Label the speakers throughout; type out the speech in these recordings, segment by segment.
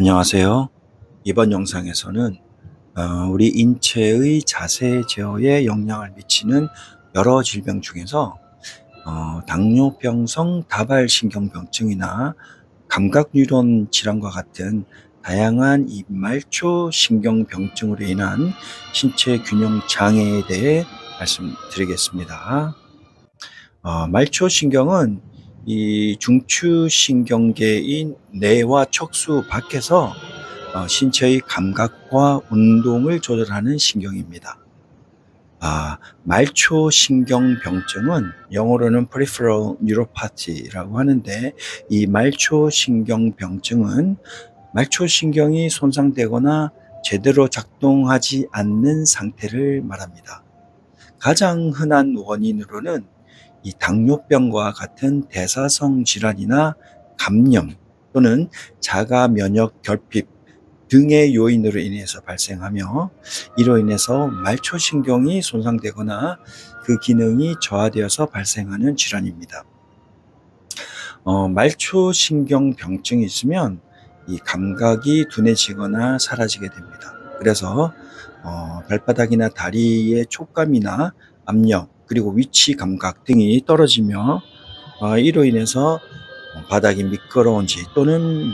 Speaker 1: 안녕하세요. 이번 영상에서는 우리 인체의 자세 제어에 영향을 미치는 여러 질병 중에서 당뇨병성 다발신경병증이나 감각뉴런 질환과 같은 다양한 이 말초 신경병증으로 인한 신체 균형 장애에 대해 말씀드리겠습니다. 말초 신경은 이 중추신경계인 뇌와 척수 밖에서 신체의 감각과 운동을 조절하는 신경입니다. 말초 신경병증은 영어로는 peripheral neuropathy라고 하는데, 이 말초 신경병증은 말초 신경이 손상되거나 제대로 작동하지 않는 상태를 말합니다. 가장 흔한 원인으로는 이 당뇨병과 같은 대사성 질환이나 감염 또는 자가 면역 결핍 등의 요인으로 인해서 발생하며, 이로 인해서 말초신경이 손상되거나 그 기능이 저하되어서 발생하는 질환입니다. 말초신경병증이 있으면 이 감각이 둔해지거나 사라지게 됩니다. 그래서 발바닥이나 다리의 촉감이나 압력, 그리고 위치 감각 등이 떨어지며, 이로 인해서 바닥이 미끄러운지 또는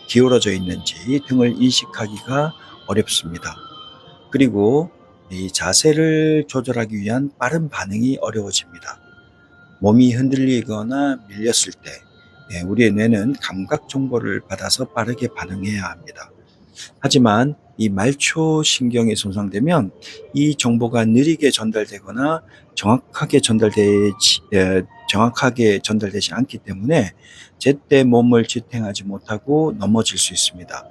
Speaker 1: 기울어져 있는지 등을 인식하기가 어렵습니다. 그리고 이 자세를 조절하기 위한 빠른 반응이 어려워집니다. 몸이 흔들리거나 밀렸을 때 우리의 뇌는 감각 정보를 받아서 빠르게 반응해야 합니다. 하지만 이 말초 신경이 손상되면 이 정보가 느리게 전달되거나 정확하게 전달되지 않기 때문에 제때 몸을 지탱하지 못하고 넘어질 수 있습니다.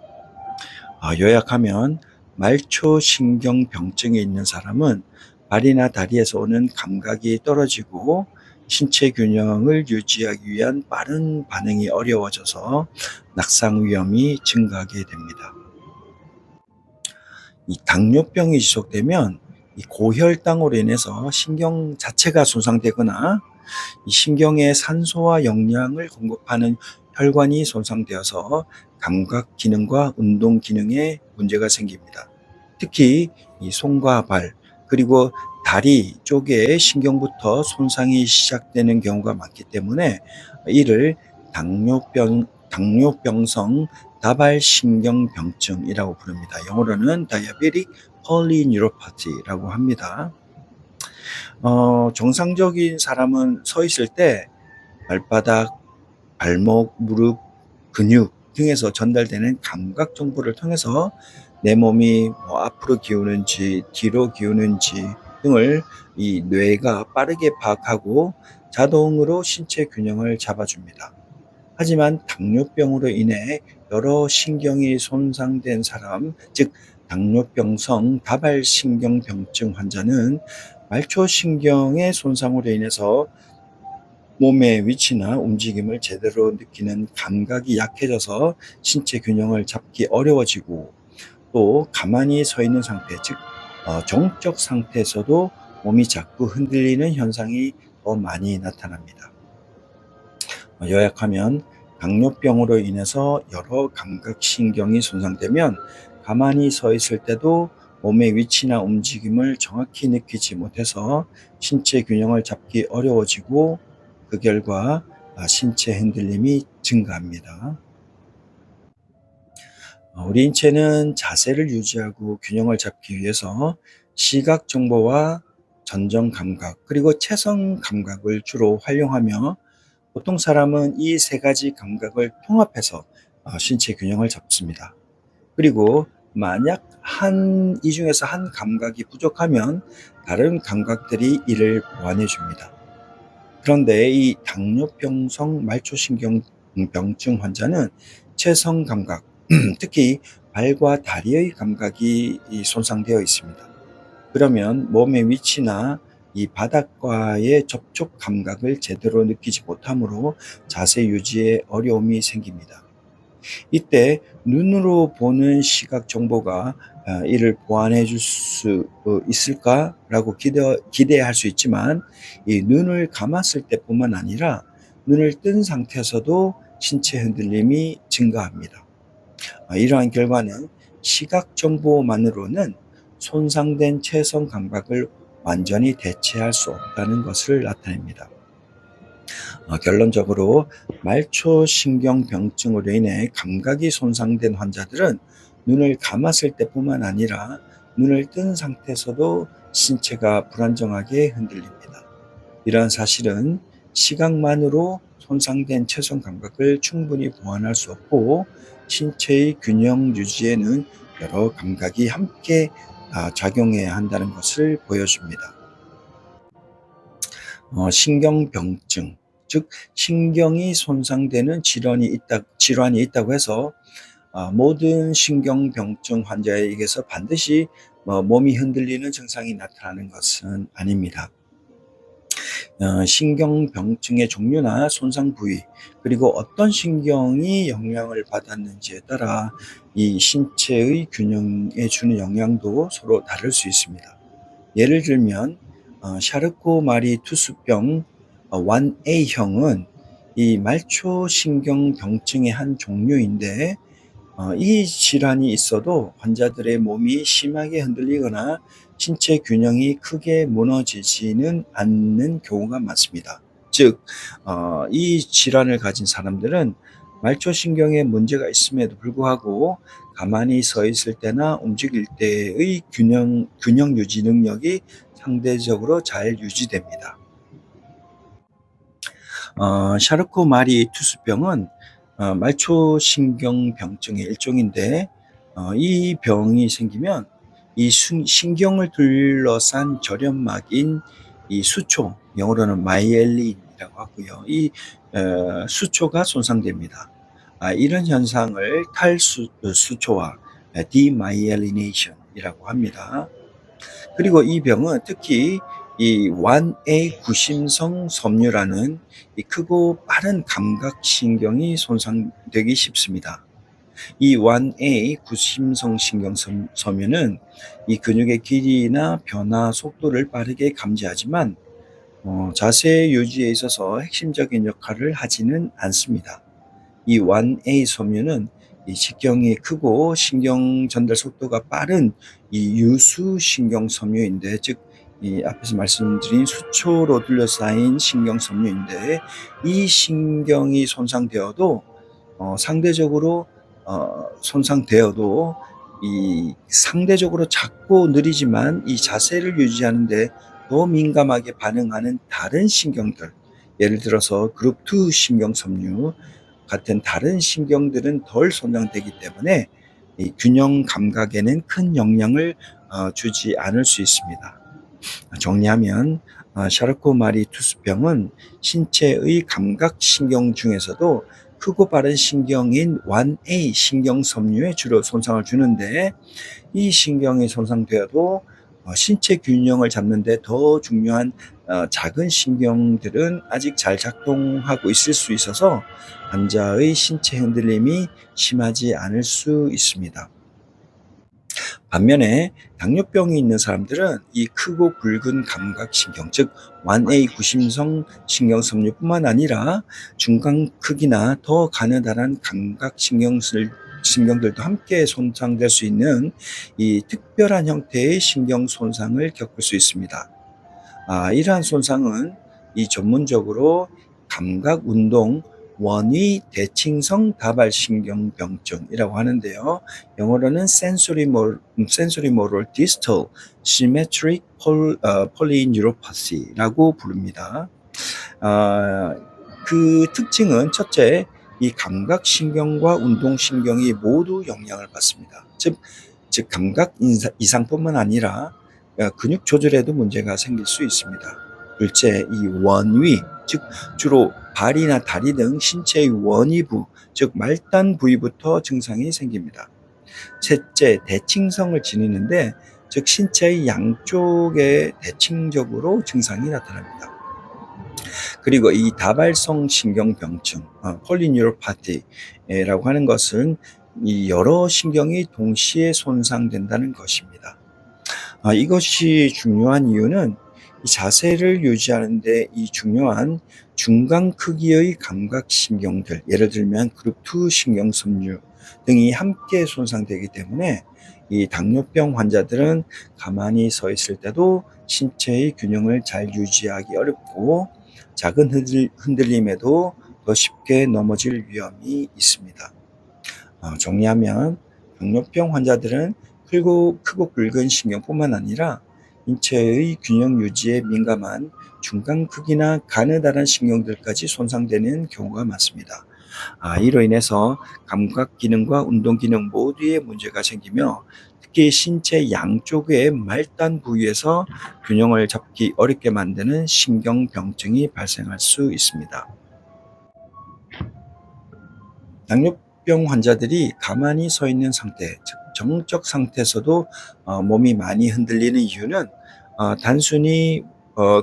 Speaker 1: 요약하면 말초 신경 병증에 있는 사람은 발이나 다리에서 오는 감각이 떨어지고 신체 균형을 유지하기 위한 빠른 반응이 어려워져서 낙상 위험이 증가하게 됩니다. 이 당뇨병이 지속되면 이 고혈당으로 인해서 신경 자체가 손상되거나 이 신경에 산소와 영양을 공급하는 혈관이 손상되어서 감각 기능과 운동 기능에 문제가 생깁니다. 특히 이 손과 발, 그리고 다리 쪽의 신경부터 손상이 시작되는 경우가 많기 때문에 이를 당뇨병성 다발신경병증이라고 부릅니다. 영어로는 Diabetic Polyneuropathy라고 합니다. 정상적인 사람은 서 있을 때 발바닥, 발목, 무릎, 근육 등에서 전달되는 감각 정보를 통해서 내 몸이 앞으로 기우는지 뒤로 기우는지 등을 이 뇌가 빠르게 파악하고 자동으로 신체 균형을 잡아줍니다. 하지만 당뇨병으로 인해 여러 신경이 손상된 사람, 즉 당뇨병성 다발신경병증 환자는 말초신경의 손상으로 인해서 몸의 위치나 움직임을 제대로 느끼는 감각이 약해져서 신체 균형을 잡기 어려워지고, 또 가만히 서 있는 상태, 즉 정적 상태에서도 몸이 자꾸 흔들리는 현상이 더 많이 나타납니다. 요약하면 당뇨병으로 인해서 여러 감각신경이 손상되면 가만히 서 있을 때도 몸의 위치나 움직임을 정확히 느끼지 못해서 신체 균형을 잡기 어려워지고, 그 결과 신체 흔들림이 증가합니다. 우리 인체는 자세를 유지하고 균형을 잡기 위해서 시각 정보와 전정 감각, 그리고 체성 감각을 주로 활용하며, 보통 사람은 이 세 가지 감각을 통합해서 신체 균형을 잡습니다. 그리고 만약 이 중에서 한 감각이 부족하면 다른 감각들이 이를 보완해 줍니다. 그런데 이 당뇨병성 말초신경병증 환자는 체성 감각, 특히 발과 다리의 감각이 손상되어 있습니다. 그러면 몸의 위치나 이 바닥과의 접촉 감각을 제대로 느끼지 못하므로 자세 유지에 어려움이 생깁니다. 이때 눈으로 보는 시각 정보가 이를 보완해 줄 수 있을까라고 기대할 수 있지만, 이 눈을 감았을 때뿐만 아니라 눈을 뜬 상태에서도 신체 흔들림이 증가합니다. 이러한 결과는 시각 정보만으로는 손상된 체성 감각을 완전히 대체할 수 없다는 것을 나타냅니다. 결론적으로 말초신경병증으로 인해 감각이 손상된 환자들은 눈을 감았을 때뿐만 아니라 눈을 뜬 상태에서도 신체가 불안정하게 흔들립니다. 이러한 사실은 시각만으로 손상된 체성 감각을 충분히 보완할 수 없고, 신체의 균형 유지에는 여러 감각이 함께 작용해야 한다는 것을 보여줍니다. 신경병증, 즉 신경이 손상되는 질환이 있다고 해서 모든 신경병증 환자에게서 반드시 몸이 흔들리는 증상이 나타나는 것은 아닙니다. 신경병증의 종류나 손상 부위, 그리고 어떤 신경이 영향을 받았는지에 따라 이 신체의 균형에 주는 영향도 서로 다를 수 있습니다. 예를 들면 샤르코마리 투수병 1A형은 이 말초신경병증의 한 종류인데, 이 질환이 있어도 환자들의 몸이 심하게 흔들리거나 신체 균형이 크게 무너지지는 않는 경우가 많습니다. 즉, 이 질환을 가진 사람들은 말초신경에 문제가 있음에도 불구하고 가만히 서 있을 때나 움직일 때의 균형 유지 능력이 상대적으로 잘 유지됩니다. 샤르코마리 투수병은 말초신경병증의 일종인데, 이 병이 생기면 이 신경을 둘러싼 저련막인 이 수초, 영어로는 마이엘린이라고 하고요. 이 수초가 손상됩니다. 이런 현상을 수초화, 디마이엘리네이션이라고 합니다. 그리고 이 병은 특히 이 1A 구심성 섬유라는 이 크고 빠른 감각신경이 손상되기 쉽습니다. 이 1A 구심성 섬유는 이 근육의 길이나 변화 속도를 빠르게 감지하지만 자세 유지에 있어서 핵심적인 역할을 하지는 않습니다. 이 1A 섬유는 이 직경이 크고 신경 전달 속도가 빠른 이 유수 신경 섬유인데, 즉 이 앞에서 말씀드린 수초로 둘러싸인 신경 섬유인데, 이 신경이 손상되어도 상대적으로 손상되어도 이 상대적으로 작고 느리지만 이 자세를 유지하는데 더 민감하게 반응하는 다른 신경들, 예를 들어서 그룹 2 신경 섬유 같은 다른 신경들은 덜 손상되기 때문에 이 균형 감각에는 큰 영향을 주지 않을 수 있습니다. 정리하면 샤르코마리 투수병은 신체의 감각신경 중에서도 크고 빠른 신경인 1A 신경 섬유에 주로 손상을 주는데, 이 신경이 손상되어도 신체 균형을 잡는 데 더 중요한 작은 신경들은 아직 잘 작동하고 있을 수 있어서 환자의 신체 흔들림이 심하지 않을 수 있습니다. 반면에 당뇨병이 있는 사람들은 이 크고 굵은 감각신경, 즉 1A 구심성 신경섬유뿐만 아니라 중간 크기나 더 가느다란 신경들도 함께 손상될 수 있는 이 특별한 형태의 신경 손상을 겪을 수 있습니다. 이러한 손상은 이 전문적으로 감각운동 원위 대칭성 다발신경병증이라고 하는데요. 영어로는 sensory motor distal symmetric polyneuropathy라고 부릅니다. 그 특징은 첫째, 이 감각신경과 운동신경이 모두 영향을 받습니다. 즉 감각 이상뿐만 아니라 근육 조절에도 문제가 생길 수 있습니다. 둘째, 이 원위, 즉 주로 발이나 다리 등 신체의 원위부, 즉 말단 부위부터 증상이 생깁니다. 셋째, 대칭성을 지니는데, 즉 신체의 양쪽에 대칭적으로 증상이 나타납니다. 그리고 이 다발성 신경병증, 폴리뉴로파티라고 하는 것은 이 여러 신경이 동시에 손상된다는 것입니다. 이것이 중요한 이유는 이 자세를 유지하는 데 이 중요한 중간 크기의 감각신경들, 예를 들면 그룹 2 신경섬유, 등이 함께 손상되기 때문에 이 당뇨병 환자들은 가만히 서 있을 때도 신체의 균형을 잘 유지하기 어렵고 작은 흔들림에도 더 쉽게 넘어질 위험이 있습니다. 정리하면 당뇨병 환자들은 크고 굵은 신경뿐만 아니라 인체의 균형 유지에 민감한 중간 크기나 가느다란 신경들까지 손상되는 경우가 많습니다. 이로 인해서 감각 기능과 운동 기능 모두에 문제가 생기며 특히 신체 양쪽의 말단 부위에서 균형을 잡기 어렵게 만드는 신경병증이 발생할 수 있습니다. 당뇨병 환자들이 가만히 서 있는 상태, 즉 정적 상태에서도 몸이 많이 흔들리는 이유는 단순히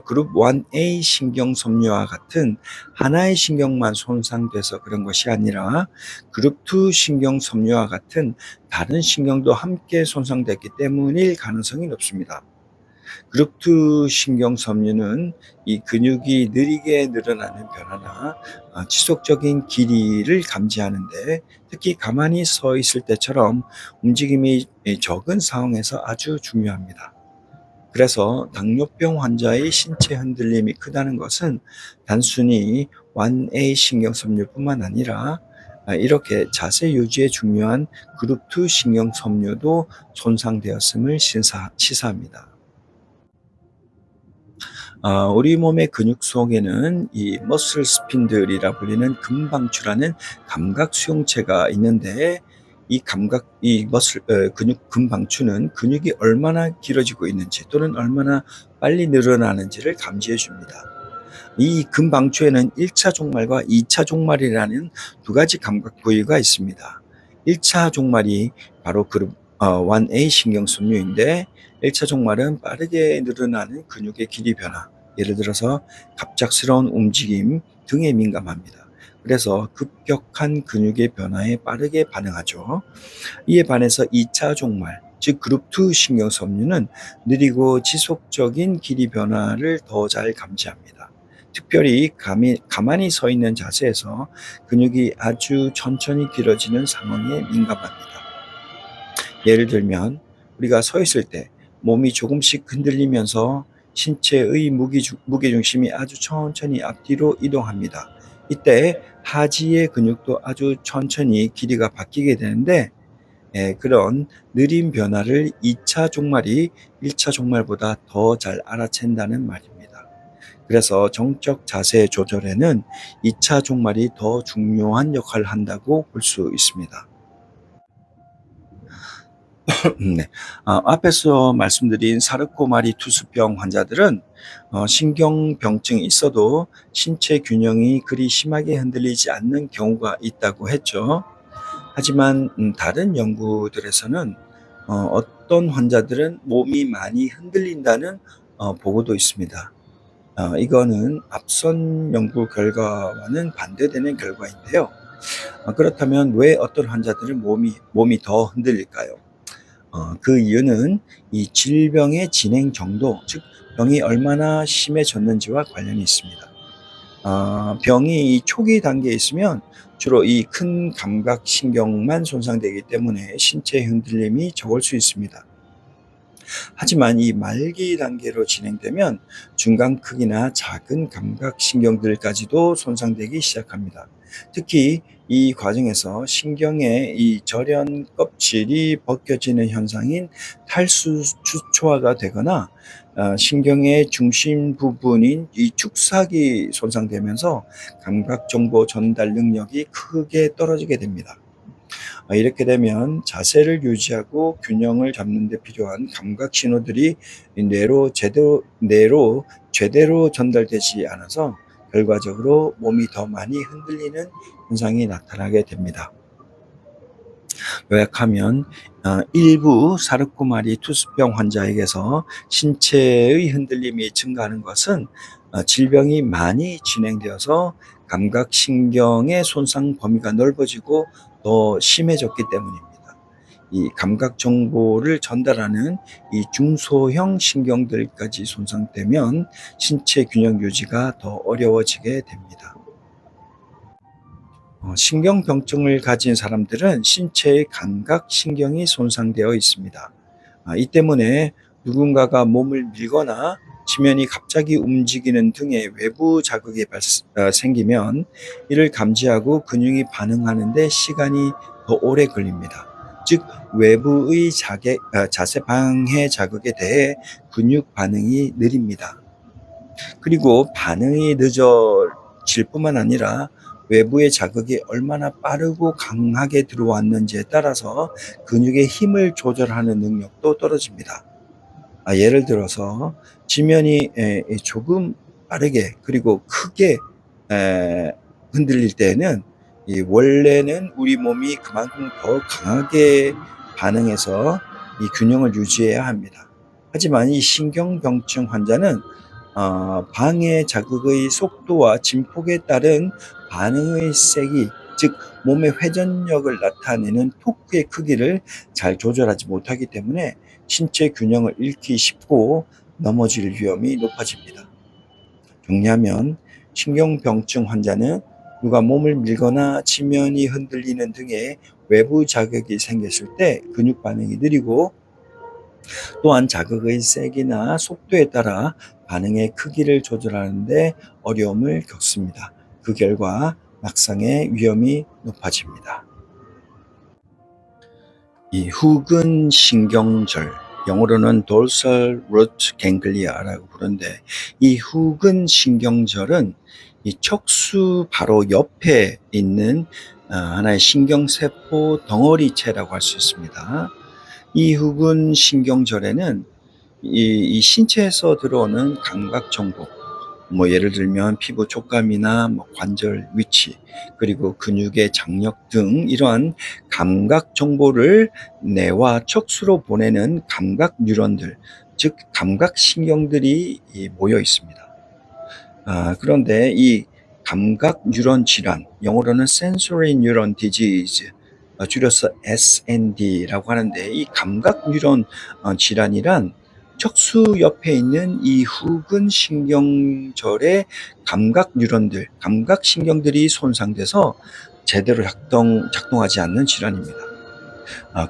Speaker 1: 그룹 1A 신경 섬유와 같은 하나의 신경만 손상돼서 그런 것이 아니라 그룹 2 신경 섬유와 같은 다른 신경도 함께 손상됐기 때문일 가능성이 높습니다. 그룹 2 신경 섬유는 이 근육이 느리게 늘어나는 변화나 지속적인 길이를 감지하는데 특히 가만히 서 있을 때처럼 움직임이 적은 상황에서 아주 중요합니다. 그래서 당뇨병 환자의 신체 흔들림이 크다는 것은 단순히 1A 신경 섬유뿐만 아니라 이렇게 자세 유지에 중요한 그룹 2 신경 섬유도 손상되었음을 시사합니다. 우리 몸의 근육 속에는 이 머슬 스핀들이라 불리는 근방추라는 감각 수용체가 있는데 이 근육 근방추는 근육이 얼마나 길어지고 있는지 또는 얼마나 빨리 늘어나는지를 감지해 줍니다. 이 근방추에는 1차 종말과 2차 종말이라는 두 가지 감각 부위가 있습니다. 1차 종말이 바로 그룹 1A 신경섬유인데 1차 종말은 빠르게 늘어나는 근육의 길이 변화, 예를 들어서 갑작스러운 움직임 등에 민감합니다. 그래서 급격한 근육의 변화에 빠르게 반응하죠. 이에 반해서 2차 종말, 즉 그룹 2 신경섬유는 느리고 지속적인 길이 변화를 더 잘 감지합니다. 특별히 가만히 서 있는 자세에서 근육이 아주 천천히 길어지는 상황에 민감합니다. 예를 들면 우리가 서 있을 때 몸이 조금씩 흔들리면서 신체의 무게중심이 아주 천천히 앞뒤로 이동합니다. 이때 하지의 근육도 아주 천천히 길이가 바뀌게 되는데 그런 느린 변화를 2차 종말이 1차 종말보다 더 잘 알아챈다는 말입니다. 그래서 정적 자세 조절에는 2차 종말이 더 중요한 역할을 한다고 볼 수 있습니다. 네. 앞에서 말씀드린 사르코마리 투수병 환자들은 신경병증이 있어도 신체 균형이 그리 심하게 흔들리지 않는 경우가 있다고 했죠. 하지만 다른 연구들에서는 어떤 환자들은 몸이 많이 흔들린다는 보고도 있습니다. 이거는 앞선 연구 결과와는 반대되는 결과인데요. 그렇다면 왜 어떤 환자들은 몸이 더 흔들릴까요? 그 이유는 이 질병의 진행 정도, 즉 병이 얼마나 심해졌는지와 관련이 있습니다. 병이 이 초기 단계에 있으면 주로 이 큰 감각 신경만 손상되기 때문에 신체 흔들림이 적을 수 있습니다. 하지만 이 말기 단계로 진행되면 중간 크기나 작은 감각 신경들까지도 손상되기 시작합니다. 특히 이 과정에서 신경의 이 절연 껍질이 벗겨지는 현상인 탈수초화가 되거나 신경의 중심 부분인 이 축삭이 손상되면서 감각 정보 전달 능력이 크게 떨어지게 됩니다. 이렇게 되면 자세를 유지하고 균형을 잡는 데 필요한 감각 신호들이 뇌로 제대로 전달되지 않아서 결과적으로 몸이 더 많이 흔들리는 현상이 나타나게 됩니다. 요약하면 일부 사르코마리 투수병 환자에게서 신체의 흔들림이 증가하는 것은 질병이 많이 진행되어서 감각신경의 손상 범위가 넓어지고 더 심해졌기 때문입니다. 이 감각 정보를 전달하는 이 중소형 신경들까지 손상되면 신체 균형 유지가 더 어려워지게 됩니다. 신경병증을 가진 사람들은 신체의 감각신경이 손상되어 있습니다. 이 때문에 누군가가 몸을 밀거나 지면이 갑자기 움직이는 등의 외부 자극이 생기면 이를 감지하고 근육이 반응하는 데 시간이 더 오래 걸립니다. 즉, 외부의 자세 방해 자극에 대해 근육 반응이 느립니다. 그리고 반응이 늦어질 뿐만 아니라 외부의 자극이 얼마나 빠르고 강하게 들어왔는지에 따라서 근육의 힘을 조절하는 능력도 떨어집니다. 예를 들어서 지면이 조금 빠르게 그리고 크게 흔들릴 때에는 원래는 우리 몸이 그만큼 더 강하게 반응해서 이 균형을 유지해야 합니다. 하지만 이 신경병증 환자는 방해 자극의 속도와 진폭에 따른 반응의 세기, 즉 몸의 회전력을 나타내는 토크의 크기를 잘 조절하지 못하기 때문에 신체 균형을 잃기 쉽고 넘어질 위험이 높아집니다. 정리하면 신경병증 환자는 누가 몸을 밀거나 지면이 흔들리는 등의 외부 자극이 생겼을 때 근육 반응이 느리고, 또한 자극의 세기나 속도에 따라 반응의 크기를 조절하는 데 어려움을 겪습니다. 그 결과 낙상의 위험이 높아집니다. 이 후근 신경절, 영어로는 dorsal root ganglia라고 부르는데, 이 후근 신경절은 이 척수 바로 옆에 있는 하나의 신경세포 덩어리체라고 할 수 있습니다. 이 후근 신경절에는 이 신체에서 들어오는 감각 정보, 예를 들면 피부 촉감이나 관절 위치, 그리고 근육의 장력 등 이러한 감각 정보를 뇌와 척수로 보내는 감각 뉴런들, 즉 감각 신경들이 모여 있습니다. 그런데 이 감각 뉴런 질환, 영어로는 sensory neuron disease, 줄여서 SND라고 하는데, 이 감각 뉴런 질환이란 척수 옆에 있는 이 후근 신경절의 감각 뉴런들, 감각 신경들이 손상돼서 제대로 작동하지 않는 질환입니다.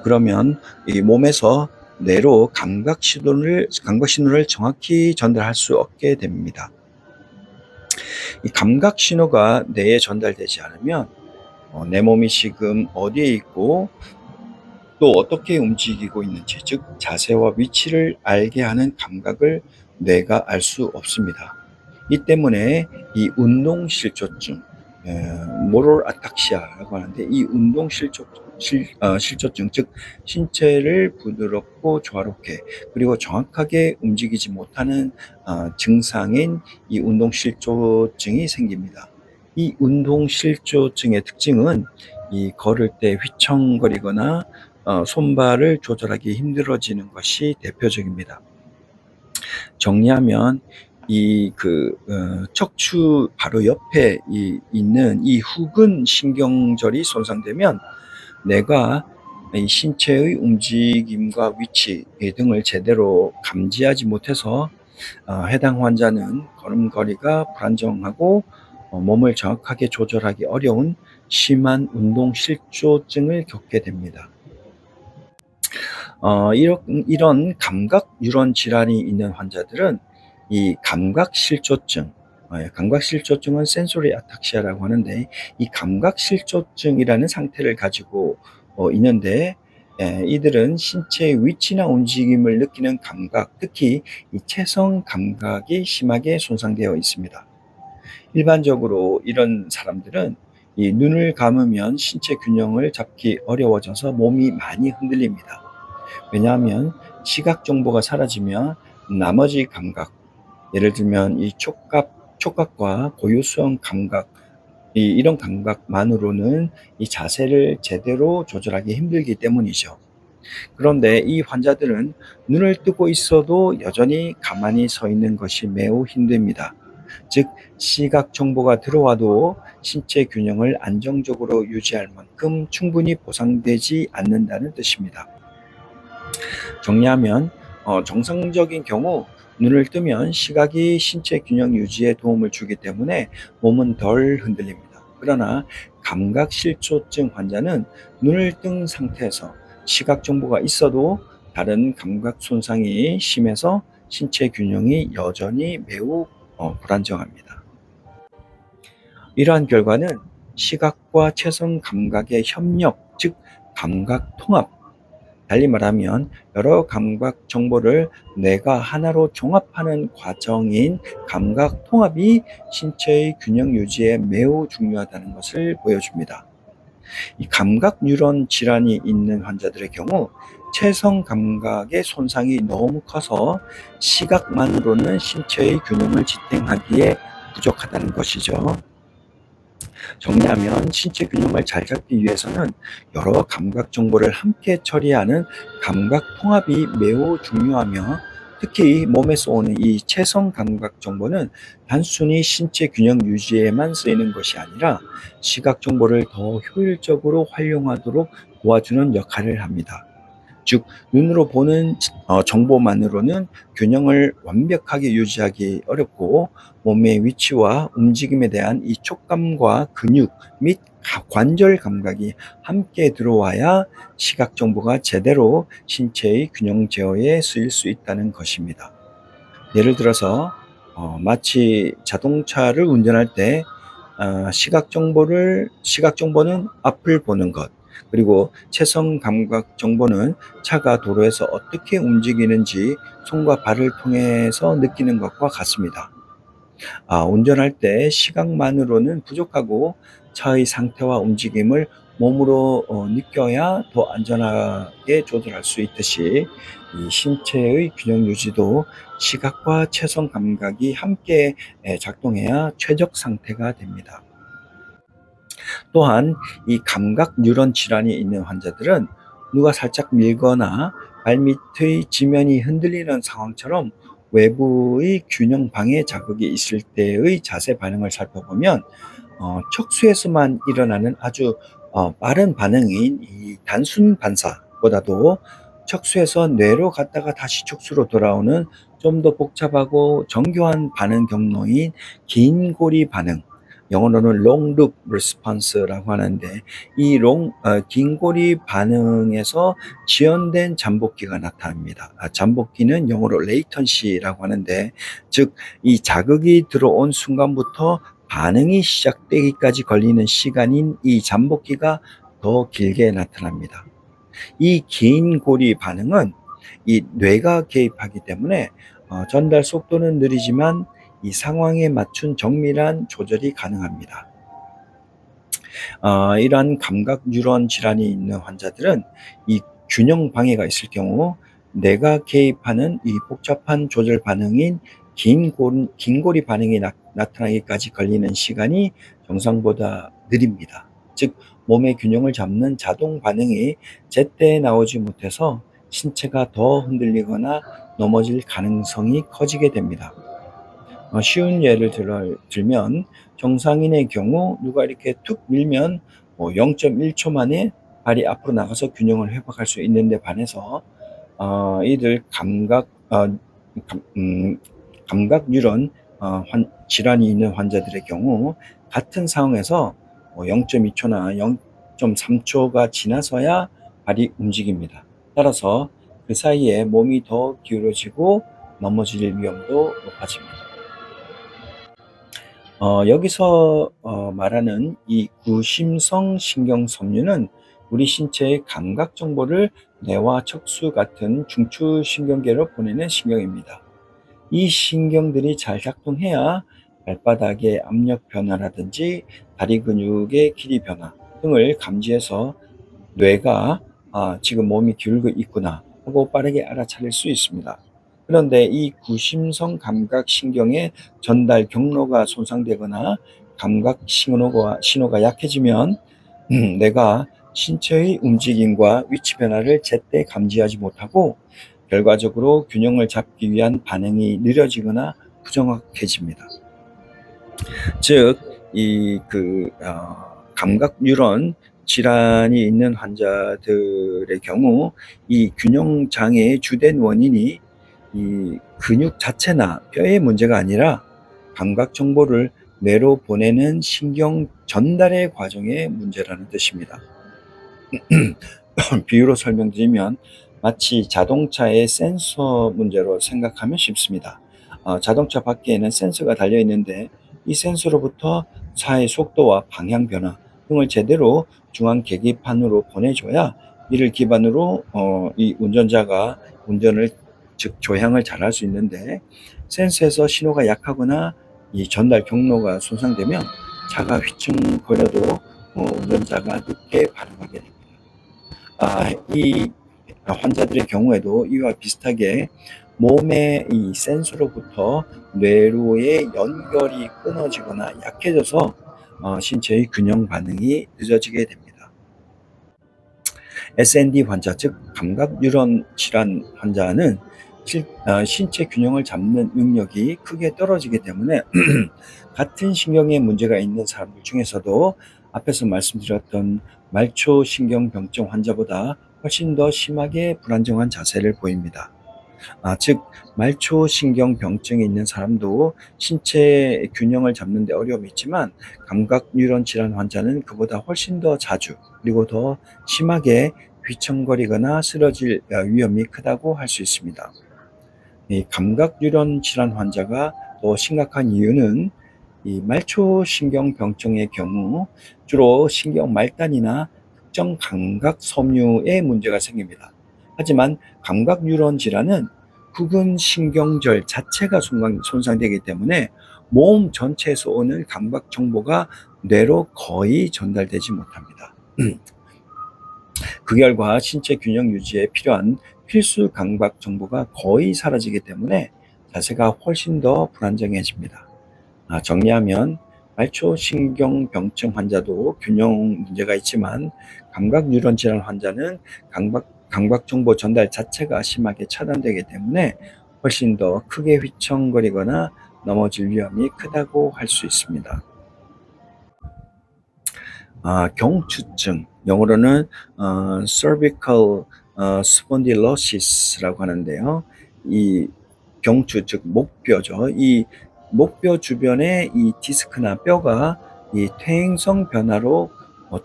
Speaker 1: 그러면 이 몸에서 뇌로 감각 신호를 정확히 전달할 수 없게 됩니다. 이 감각 신호가 뇌에 전달되지 않으면 내 몸이 지금 어디에 있고 또 어떻게 움직이고 있는지, 즉 자세와 위치를 알게 하는 감각을 뇌가 알 수 없습니다. 이 때문에 이 운동실조증, 모럴 아탁시아라고 하는데, 이 실조증, 즉 신체를 부드럽고 조화롭게 그리고 정확하게 움직이지 못하는 증상인 이 운동실조증이 생깁니다. 이 운동실조증의 특징은 이 걸을 때 휘청거리거나 손발을 조절하기 힘들어지는 것이 대표적입니다. 정리하면 척추 바로 옆에 있는 이 후근 신경절이 손상되면 뇌가 이 신체의 움직임과 위치 등을 제대로 감지하지 못해서 해당 환자는 걸음걸이가 불안정하고 몸을 정확하게 조절하기 어려운 심한 운동실조증을 겪게 됩니다. 이런 감각 뉴런 질환이 있는 환자들은 이 감각실조증은 센소리 아탁시아라고 하는데, 이 감각실조증이라는 상태를 가지고 있는데, 이들은 신체의 위치나 움직임을 느끼는 감각, 특히 이 체성 감각이 심하게 손상되어 있습니다. 일반적으로 이런 사람들은 이 눈을 감으면 신체 균형을 잡기 어려워져서 몸이 많이 흔들립니다. 왜냐하면 시각 정보가 사라지면 나머지 감각, 예를 들면 이 촉각과 고유성 감각, 이런 감각만으로는 이 자세를 제대로 조절하기 힘들기 때문이죠. 그런데 이 환자들은 눈을 뜨고 있어도 여전히 가만히 서 있는 것이 매우 힘듭니다. 즉, 시각 정보가 들어와도 신체 균형을 안정적으로 유지할 만큼 충분히 보상되지 않는다는 뜻입니다. 정리하면 정상적인 경우 눈을 뜨면 시각이 신체 균형 유지에 도움을 주기 때문에 몸은 덜 흔들립니다. 그러나 감각실조증 환자는 눈을 뜬 상태에서 시각 정보가 있어도 다른 감각 손상이 심해서 신체 균형이 여전히 매우 불안정합니다. 이러한 결과는 시각과 체성 감각의 협력, 즉 감각 통합, 달리 말하면 여러 감각 정보를 뇌가 하나로 종합하는 과정인 감각 통합이 신체의 균형 유지에 매우 중요하다는 것을 보여줍니다. 이 감각 뉴런 질환이 있는 환자들의 경우 체성 감각의 손상이 너무 커서 시각만으로는 신체의 균형을 지탱하기에 부족하다는 것이죠. 정리하면 신체 균형을 잘 잡기 위해서는 여러 감각 정보를 함께 처리하는 감각 통합이 매우 중요하며, 특히 몸에서 오는 이 체성 감각 정보는 단순히 신체 균형 유지에만 쓰이는 것이 아니라 시각 정보를 더 효율적으로 활용하도록 도와주는 역할을 합니다. 즉, 눈으로 보는 정보만으로는 균형을 완벽하게 유지하기 어렵고, 몸의 위치와 움직임에 대한 이 촉감과 근육 및 관절 감각이 함께 들어와야 시각 정보가 제대로 신체의 균형 제어에 쓰일 수 있다는 것입니다. 예를 들어서 마치 자동차를 운전할 때 시각 정보는 앞을 보는 것, 그리고 체성 감각 정보는 차가 도로에서 어떻게 움직이는지 손과 발을 통해서 느끼는 것과 같습니다. 운전할 때 시각만으로는 부족하고 차의 상태와 움직임을 몸으로 느껴야 더 안전하게 조절할 수 있듯이, 이 신체의 균형 유지도 시각과 체성 감각이 함께 작동해야 최적 상태가 됩니다. 또한 이 감각 뉴런 질환이 있는 환자들은 누가 살짝 밀거나 발밑의 지면이 흔들리는 상황처럼 외부의 균형 방해 자극이 있을 때의 자세 반응을 살펴보면 척수에서만 일어나는 아주 빠른 반응인 이 단순 반사보다도 척수에서 뇌로 갔다가 다시 척수로 돌아오는 좀 더 복잡하고 정교한 반응 경로인 긴 고리 반응, 영어로는 long loop response라고 하는데, 이 긴 고리 반응에서 지연된 잠복기가 나타납니다. 잠복기는 영어로 latency라고 하는데, 즉 이 자극이 들어온 순간부터 반응이 시작되기까지 걸리는 시간인 이 잠복기가 더 길게 나타납니다. 이 긴 고리 반응은 이 뇌가 개입하기 때문에 전달 속도는 느리지만 이 상황에 맞춘 정밀한 조절이 가능합니다. 이러한 감각 뉴런 질환이 있는 환자들은 이 균형 방해가 있을 경우 뇌가 개입하는 이 복잡한 조절 반응인 긴 고리 반응이 나타나기까지 걸리는 시간이 정상보다 느립니다. 즉, 몸의 균형을 잡는 자동 반응이 제때 나오지 못해서 신체가 더 흔들리거나 넘어질 가능성이 커지게 됩니다. 쉬운 예를 들면 정상인의 경우 누가 이렇게 툭 밀면 0.1초 만에 발이 앞으로 나가서 균형을 회복할 수 있는데 반해서 이들 감각 뉴런 질환이 있는 환자들의 경우 같은 상황에서 0.2초나 0.3초가 지나서야 발이 움직입니다. 따라서 그 사이에 몸이 더 기울어지고 넘어질 위험도 높아집니다. 여기서 말하는 이 구심성 신경 섬유는 우리 신체의 감각 정보를 뇌와 척수 같은 중추 신경계로 보내는 신경입니다. 이 신경들이 잘 작동해야 발바닥의 압력 변화라든지 다리 근육의 길이 변화 등을 감지해서 뇌가 지금 몸이 기울고 있구나 하고 빠르게 알아차릴 수 있습니다. 그런데 이 구심성 감각 신경의 전달 경로가 손상되거나 감각 신호가 약해지면 뇌가 신체의 움직임과 위치 변화를 제때 감지하지 못하고 결과적으로 균형을 잡기 위한 반응이 느려지거나 부정확해집니다. 즉, 감각 뉴런 질환이 있는 환자들의 경우 이 균형 장애의 주된 원인이 이 근육 자체나 뼈의 문제가 아니라 감각 정보를 뇌로 보내는 신경 전달의 과정의 문제라는 뜻입니다. 비유로 설명드리면 마치 자동차의 센서 문제로 생각하면 쉽습니다. 자동차 밖에는 센서가 달려 있는데 이 센서로부터 차의 속도와 방향 변화 등을 제대로 중앙 계기판으로 보내줘야 이를 기반으로 이 운전자가 운전을 즉 조향을 잘할 수 있는데 센서에서 신호가 약하거나 이 전달 경로가 손상되면 차가 휘청거려도 운전자가 늦게 반응하게 됩니다. 이 환자들의 경우에도 이와 비슷하게 몸의 이 센서로부터 뇌로의 연결이 끊어지거나 약해져서 신체의 균형 반응이 늦어지게 됩니다. SND 환자, 즉 감각 뉴런 질환 환자는 신체 균형을 잡는 능력이 크게 떨어지기 때문에 같은 신경에 문제가 있는 사람들 중에서도 앞에서 말씀드렸던 말초신경병증 환자보다 훨씬 더 심하게 불안정한 자세를 보입니다. 즉 말초신경병증이 있는 사람도 신체 균형을 잡는 데 어려움이 있지만 감각 뉴런 질환 환자는 그보다 훨씬 더 자주 그리고 더 심하게 휘청거리거나 쓰러질 위험이 크다고 할 수 있습니다. 이 감각 뉴런 질환 환자가 더 심각한 이유는 이 말초신경병증의 경우 주로 신경 말단이나 특정 감각 섬유에 문제가 생깁니다. 하지만 감각 뉴런 질환은 부근 신경절 자체가 손상되기 때문에 몸 전체에서 오는 감각 정보가 뇌로 거의 전달되지 못합니다. 그 결과 신체 균형 유지에 필요한 필수 감각 정보가 거의 사라지기 때문에 자세가 훨씬 더 불안정해집니다. 정리하면 말초신경병증 환자도 균형 문제가 있지만 감각 뉴런 질환 환자는 감각 정보 전달 자체가 심하게 차단되기 때문에 훨씬 더 크게 휘청거리거나 넘어질 위험이 크다고 할 수 있습니다. 경추증, 영어로는 cervical spondylosis라고 하는데요. 이 경추, 즉 목뼈죠. 이 목뼈 주변에 이 디스크나 뼈가 이 퇴행성 변화로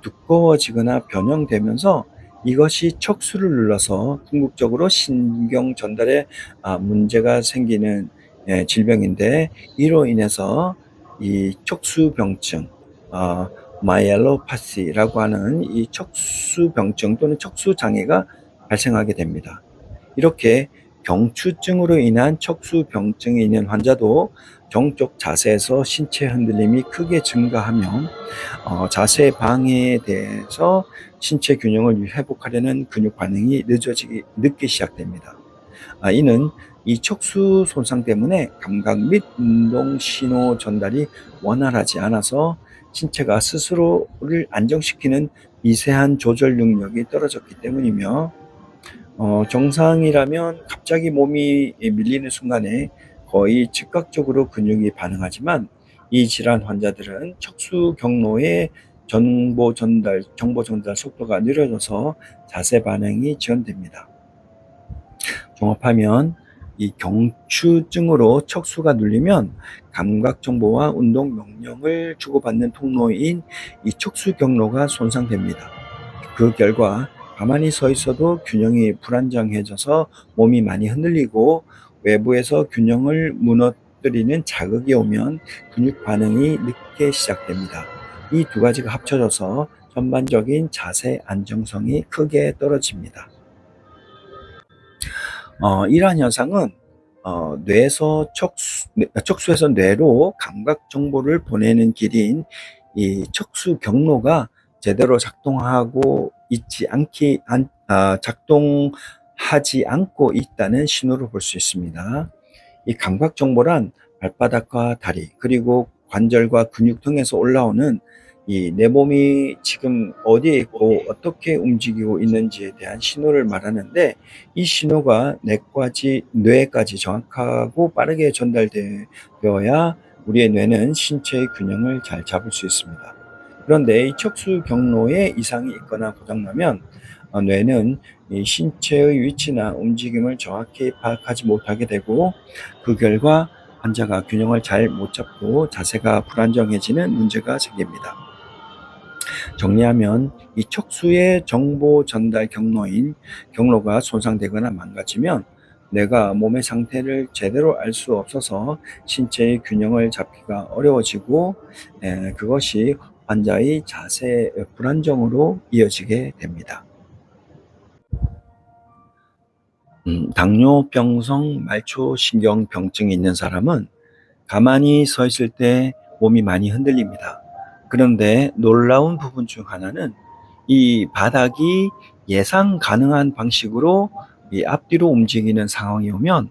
Speaker 1: 두꺼워지거나 변형되면서 이것이 척수를 눌러서 궁극적으로 신경 전달에 문제가 생기는 질병인데 이로 인해서 이 척수병증, 마이엘로파시라고 하는 이 척수병증 또는 척수장애가 발생하게 됩니다. 이렇게 경추증으로 인한 척수병증이 있는 환자도 정적 자세에서 신체 흔들림이 크게 증가하며 자세 방해에 대해서 신체 균형을 회복하려는 근육 반응이 늦게 시작됩니다. 이는 이 척수 손상 때문에 감각 및 운동 신호 전달이 원활하지 않아서 신체가 스스로를 안정시키는 미세한 조절 능력이 떨어졌기 때문이며 정상이라면 갑자기 몸이 밀리는 순간에 거의 즉각적으로 근육이 반응하지만 이 질환 환자들은 척수 경로의 정보 전달 속도가 느려져서 자세 반응이 지연됩니다. 종합하면 이 경추증으로 척수가 눌리면 감각 정보와 운동 명령을 주고받는 통로인 이 척수 경로가 손상됩니다. 그 결과 가만히 서 있어도 균형이 불안정해져서 몸이 많이 흔들리고 외부에서 균형을 무너뜨리는 자극이 오면 근육 반응이 늦게 시작됩니다. 이 두 가지가 합쳐져서 전반적인 자세 안정성이 크게 떨어집니다. 이러한 현상은 척수에서 뇌로 감각 정보를 보내는 길인 이 척수 경로가 제대로 작동하지 않고 있다는 신호로 볼 수 있습니다. 이 감각 정보란 발바닥과 다리 그리고 관절과 근육 등에서 올라오는 이 내 몸이 지금 어디에 있고 어떻게 움직이고 있는지에 대한 신호를 말하는데 이 신호가 뇌까지 정확하고 빠르게 전달되어야 우리의 뇌는 신체의 균형을 잘 잡을 수 있습니다. 그런데 이 척수 경로에 이상이 있거나 고장나면 뇌는 이 신체의 위치나 움직임을 정확히 파악하지 못하게 되고 그 결과 환자가 균형을 잘 못 잡고 자세가 불안정해지는 문제가 생깁니다. 정리하면 이 척수의 정보 전달 경로가 손상되거나 망가지면 내가 몸의 상태를 제대로 알 수 없어서 신체의 균형을 잡기가 어려워지고 그것이 환자의 자세 불안정으로 이어지게 됩니다. 당뇨병성 말초신경병증이 있는 사람은 가만히 서 있을 때 몸이 많이 흔들립니다. 그런데 놀라운 부분 중 하나는 이 바닥이 예상 가능한 방식으로 이 앞뒤로 움직이는 상황이 오면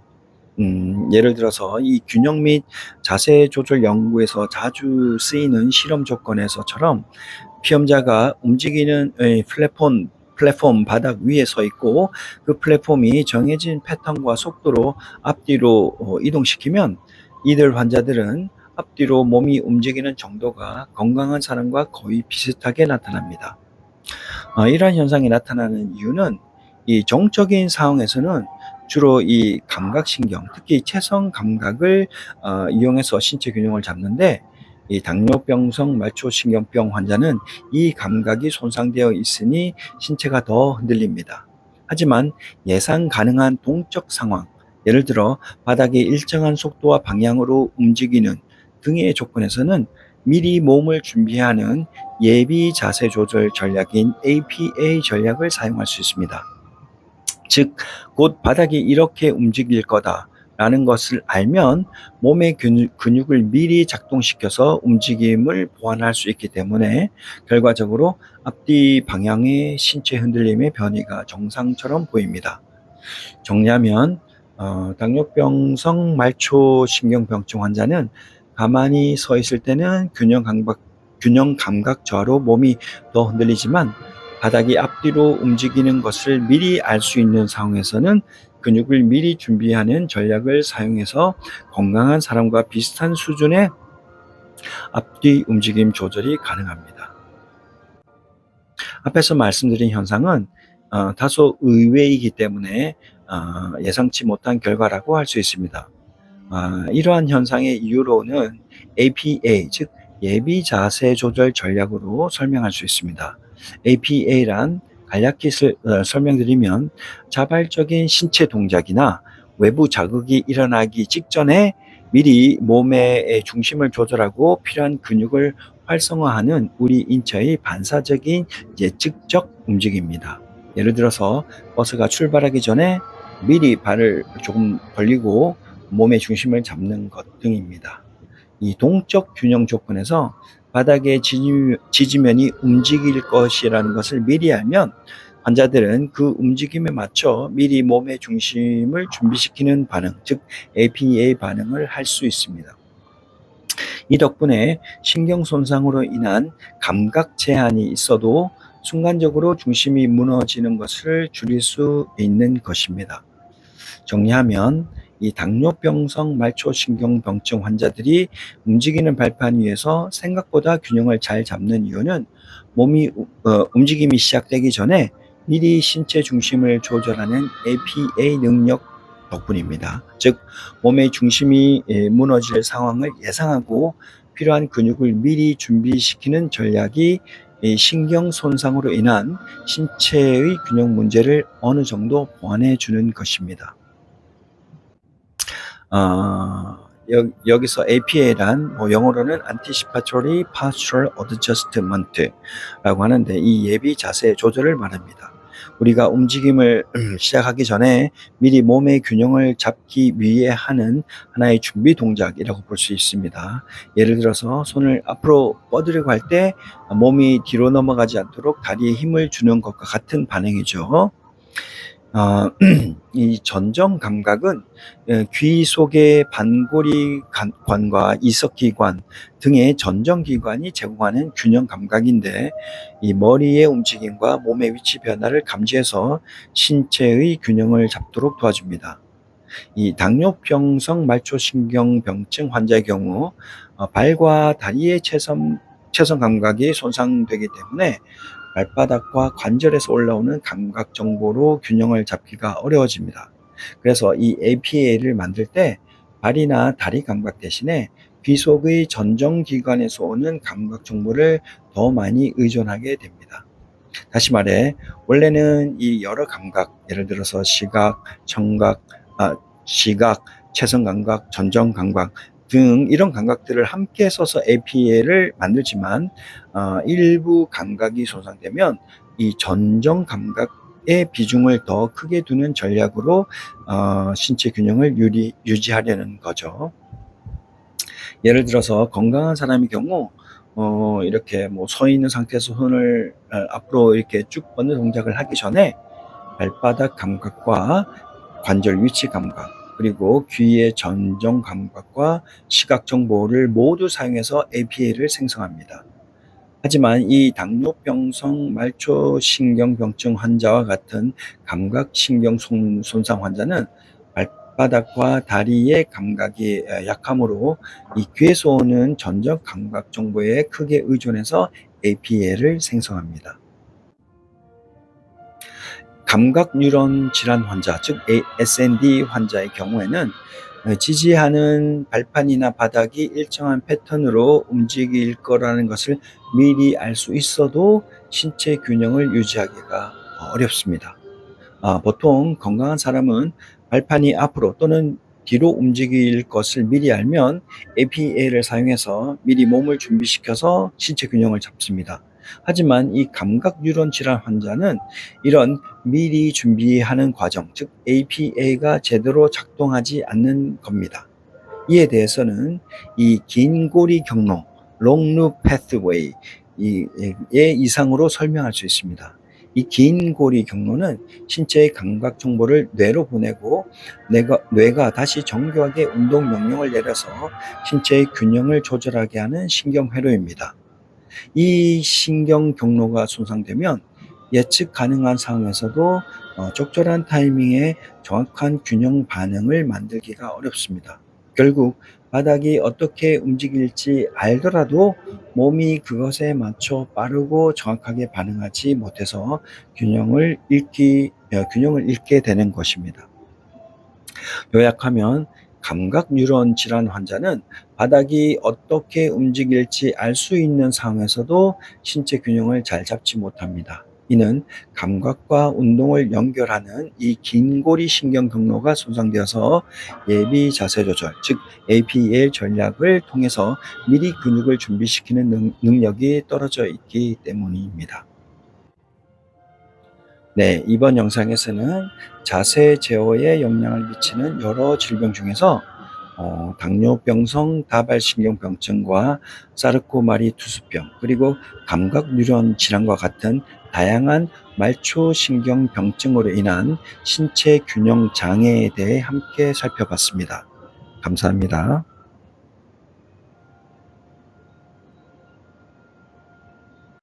Speaker 1: 예를 들어서 이 균형 및 자세 조절 연구에서 자주 쓰이는 실험 조건에서처럼 피험자가 움직이는 플랫폼 바닥 위에 서 있고 그 플랫폼이 정해진 패턴과 속도로 앞뒤로 이동시키면 이들 환자들은 앞뒤로 몸이 움직이는 정도가 건강한 사람과 거의 비슷하게 나타납니다. 이러한 현상이 나타나는 이유는 이 정적인 상황에서는 주로 이 감각신경, 특히 체성 감각을 이용해서 신체 균형을 잡는데 이 당뇨병성 말초신경병 환자는 이 감각이 손상되어 있으니 신체가 더 흔들립니다. 하지만 예상 가능한 동적 상황, 예를 들어 바닥이 일정한 속도와 방향으로 움직이는 등의 조건에서는 미리 몸을 준비하는 예비 자세 조절 전략인 APA 전략을 사용할 수 있습니다. 즉, 곧 바닥이 이렇게 움직일 거다라는 것을 알면 몸의 근육을 미리 작동시켜서 움직임을 보완할 수 있기 때문에 결과적으로 앞뒤 방향의 신체 흔들림의 변이가 정상처럼 보입니다. 정리하면 당뇨병성 말초신경병증 환자는 가만히 서 있을 때는 균형 감각 저하로 몸이 더 흔들리지만 바닥이 앞뒤로 움직이는 것을 미리 알 수 있는 상황에서는 근육을 미리 준비하는 전략을 사용해서 건강한 사람과 비슷한 수준의 앞뒤 움직임 조절이 가능합니다. 앞에서 말씀드린 현상은 다소 의외이기 때문에 예상치 못한 결과라고 할 수 있습니다. 이러한 현상의 이유로는 APA, 즉 예비 자세 조절 전략으로 설명할 수 있습니다. APA란 간략히 설명드리면 자발적인 신체 동작이나 외부 자극이 일어나기 직전에 미리 몸의 중심을 조절하고 필요한 근육을 활성화하는 우리 인체의 반사적인 예측적 움직임입니다. 예를 들어서 버스가 출발하기 전에 미리 발을 조금 벌리고 몸의 중심을 잡는 것 등입니다. 이 동적 균형 조건에서 바닥의 지지면이 움직일 것이라는 것을 미리 알면 환자들은 그 움직임에 맞춰 미리 몸의 중심을 준비시키는 반응, 즉 APA 반응을 할 수 있습니다. 이 덕분에 신경 손상으로 인한 감각 제한이 있어도 순간적으로 중심이 무너지는 것을 줄일 수 있는 것입니다. 정리하면 이 당뇨병성 말초신경병증 환자들이 움직이는 발판 위에서 생각보다 균형을 잘 잡는 이유는 몸이 움직임이 시작되기 전에 미리 신체 중심을 조절하는 APA 능력 덕분입니다. 즉 몸의 중심이 무너질 상황을 예상하고 필요한 근육을 미리 준비시키는 전략이 이 신경 손상으로 인한 신체의 균형 문제를 어느 정도 보완해 주는 것입니다. 여기서 APA란 영어로는 Anticipatory Postural Adjustment라고 하는데 이 예비 자세 조절을 말합니다. 우리가 움직임을 시작하기 전에 미리 몸의 균형을 잡기 위해 하는 하나의 준비 동작이라고 볼 수 있습니다. 예를 들어서 손을 앞으로 뻗으려고 할 때 몸이 뒤로 넘어가지 않도록 다리에 힘을 주는 것과 같은 반응이죠. 이 전정 감각은 귀 속의 반고리관과 이석기관 등의 전정기관이 제공하는 균형 감각인데 이 머리의 움직임과 몸의 위치 변화를 감지해서 신체의 균형을 잡도록 도와줍니다. 이 당뇨병성 말초신경병증 환자의 경우 발과 다리의 체선 감각이 손상되기 때문에 발바닥과 관절에서 올라오는 감각 정보로 균형을 잡기가 어려워집니다. 그래서 이 APA를 만들 때 발이나 다리 감각 대신에 귀 속의 전정기관에서 오는 감각 정보를 더 많이 의존하게 됩니다. 다시 말해, 원래는 이 여러 감각, 예를 들어서 시각, 청각, 시각, 채성 감각, 전정 감각 등 이런 감각들을 함께 써서 APA를 만들지만, 일부 감각이 손상되면 이 전정 감각의 비중을 더 크게 두는 전략으로 신체 균형을 유지하려는 거죠. 예를 들어서 건강한 사람의 경우 이렇게 뭐 서 있는 상태에서 손을 앞으로 이렇게 쭉 뻗는 동작을 하기 전에 발바닥 감각과 관절 위치 감각, 그리고 귀의 전정 감각과 시각 정보를 모두 사용해서 APA를 생성합니다. 하지만 이 당뇨병성 말초신경병증 환자와 같은 감각신경 손상 환자는 발바닥과 다리의 감각이 약하므로 이 귀에서 오는 전정 감각 정보에 크게 의존해서 APA를 생성합니다. 감각 뉴런 질환 환자, 즉 SND 환자의 경우에는 지지하는 발판이나 바닥이 일정한 패턴으로 움직일 거라는 것을 미리 알 수 있어도 신체 균형을 유지하기가 어렵습니다. 보통 건강한 사람은 발판이 앞으로 또는 뒤로 움직일 것을 미리 알면 APA를 사용해서 미리 몸을 준비시켜서 신체 균형을 잡습니다. 하지만 이 감각 뉴런 질환 환자는 이런 미리 준비하는 과정, 즉 APA가 제대로 작동하지 않는 겁니다. 이에 대해서는 이 긴 고리 경로, long loop pathway 의 이상으로 설명할 수 있습니다. 이 긴 고리 경로는 신체의 감각 정보를 뇌로 보내고 뇌가 다시 정교하게 운동 명령을 내려서 신체의 균형을 조절하게 하는 신경 회로입니다. 이 신경 경로가 손상되면 예측 가능한 상황에서도 적절한 타이밍에 정확한 균형 반응을 만들기가 어렵습니다. 결국 바닥이 어떻게 움직일지 알더라도 몸이 그것에 맞춰 빠르고 정확하게 반응하지 못해서 균형을 잃게 되는 것입니다. 요약하면 감각 뉴런 질환 환자는 바닥이 어떻게 움직일지 알 수 있는 상황에서도 신체 균형을 잘 잡지 못합니다. 이는 감각과 운동을 연결하는 이 긴 고리 신경 경로가 손상되어서 예비 자세 조절, 즉 APA 전략을 통해서 미리 근육을 준비시키는 능력이 떨어져 있기 때문입니다. 네, 이번 영상에서는 자세 제어에 영향을 미치는 여러 질병 중에서 당뇨병성 다발신경병증과 사르코마리 투수병, 그리고 감각 뉴런 질환과 같은 다양한 말초신경병증으로 인한 신체 균형 장애에 대해 함께 살펴봤습니다. 감사합니다.